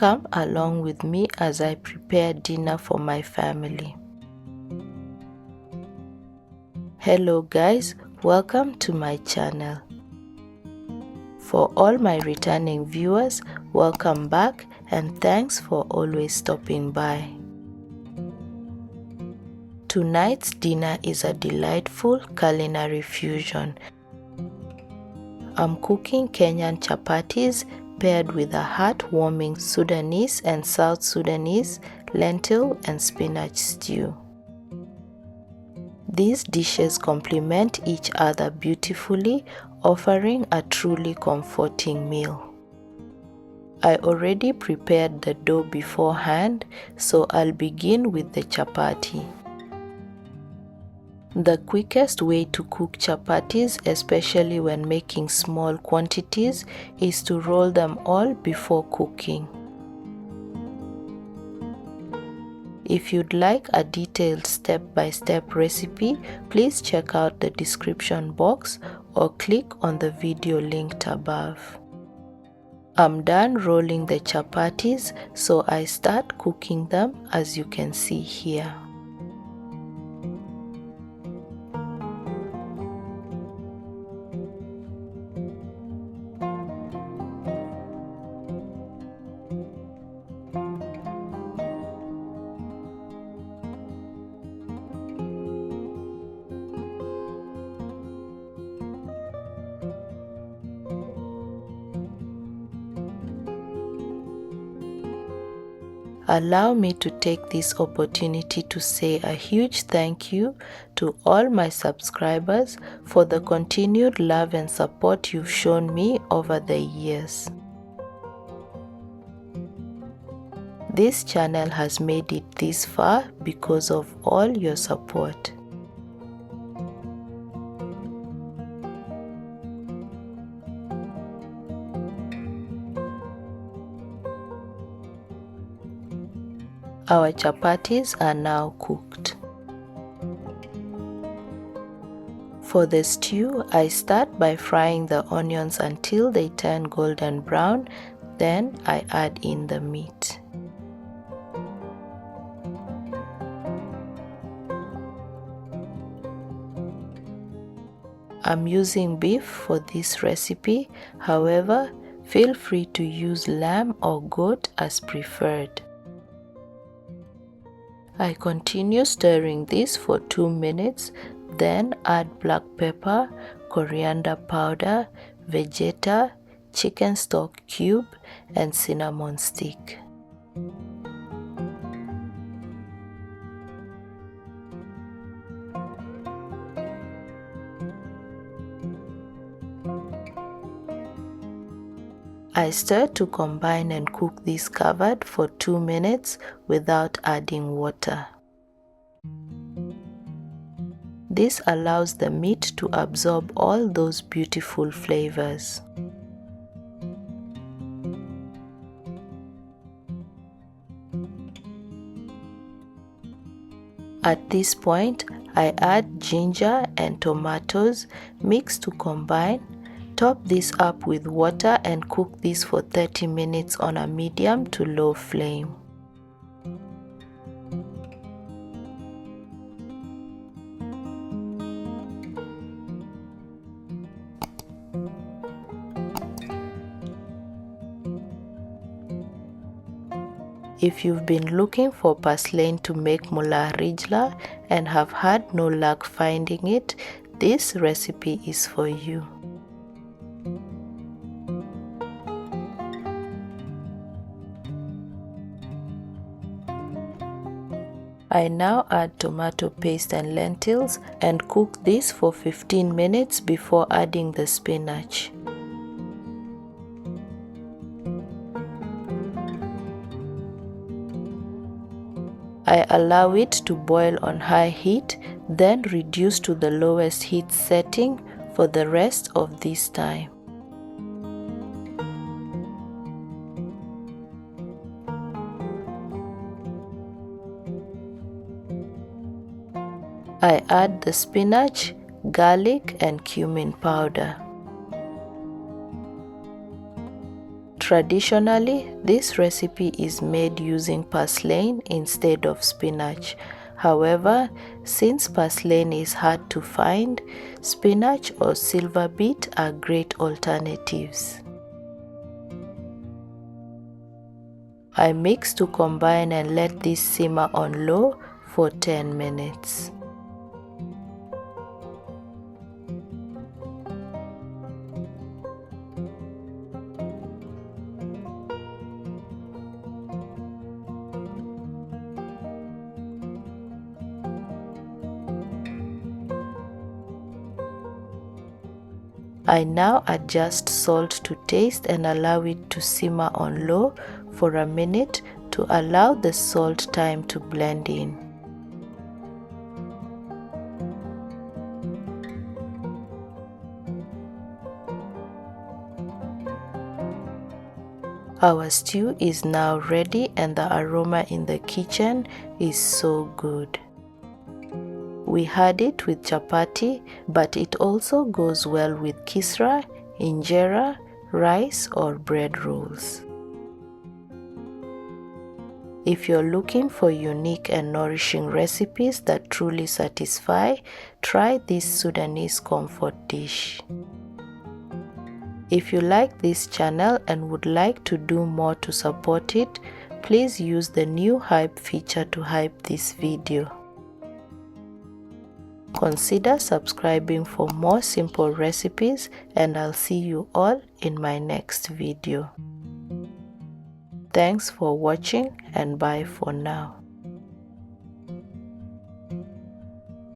Come along with me as I prepare dinner for my family. Hello guys, welcome to my channel. For all my returning viewers, welcome back and thanks for always stopping by. Tonight's dinner is a delightful culinary fusion. I'm cooking Kenyan chapatis paired with a heartwarming Sudanese and South Sudanese lentil and spinach stew. These dishes complement each other beautifully, offering a truly comforting meal. I already prepared the dough beforehand, so I'll begin with the chapati. The quickest way to cook chapatis, especially when making small quantities, is to roll them all before cooking. If you'd like a detailed step-by-step recipe, please check out the description box or click on the video linked above. I'm done rolling the chapatis, so I start cooking them as you can see here. Allow me to take this opportunity to say a huge thank you to all my subscribers for the continued love and support you've shown me over the years. This channel has made it this far because of all your support. Our chapatis are now cooked. For the stew, I start by frying the onions until they turn golden brown, then I add in the meat. I'm using beef for this recipe, however, feel free to use lamb or goat as preferred. I continue stirring this for 2 minutes, then add black pepper, coriander powder, vegeta, chicken stock cube, and cinnamon stick. I stir to combine and cook this covered for 2 minutes without adding water. This allows the meat to absorb all those beautiful flavors. At this point, I add ginger and tomatoes mixed to combine. Top this up with water and cook this for 30 minutes on a medium to low flame. If you've been looking for purslane to make mula rijla and have had no luck finding it, this recipe is for you. I now add tomato paste and lentils and cook this for 15 minutes before adding the spinach. I allow it to boil on high heat, then reduce to the lowest heat setting for the rest of this time. I add the spinach, garlic and cumin powder. Traditionally, this recipe is made using purslane instead of spinach. However, since purslane is hard to find, spinach or silver beet are great alternatives. I mix to combine and let this simmer on low for 10 minutes. I now adjust salt to taste and allow it to simmer on low for a minute to allow the salt time to blend in. Our stew is now ready and the aroma in the kitchen is so good. We had it with chapati, but it also goes well with kisra, injera, rice or bread rolls. If you're looking for unique and nourishing recipes that truly satisfy, try this Sudanese comfort dish. If you like this channel and would like to do more to support it, please use the new hype feature to hype this video. Consider subscribing for more simple recipes, and I'll see you all in my next video. Thanks for watching and bye for now.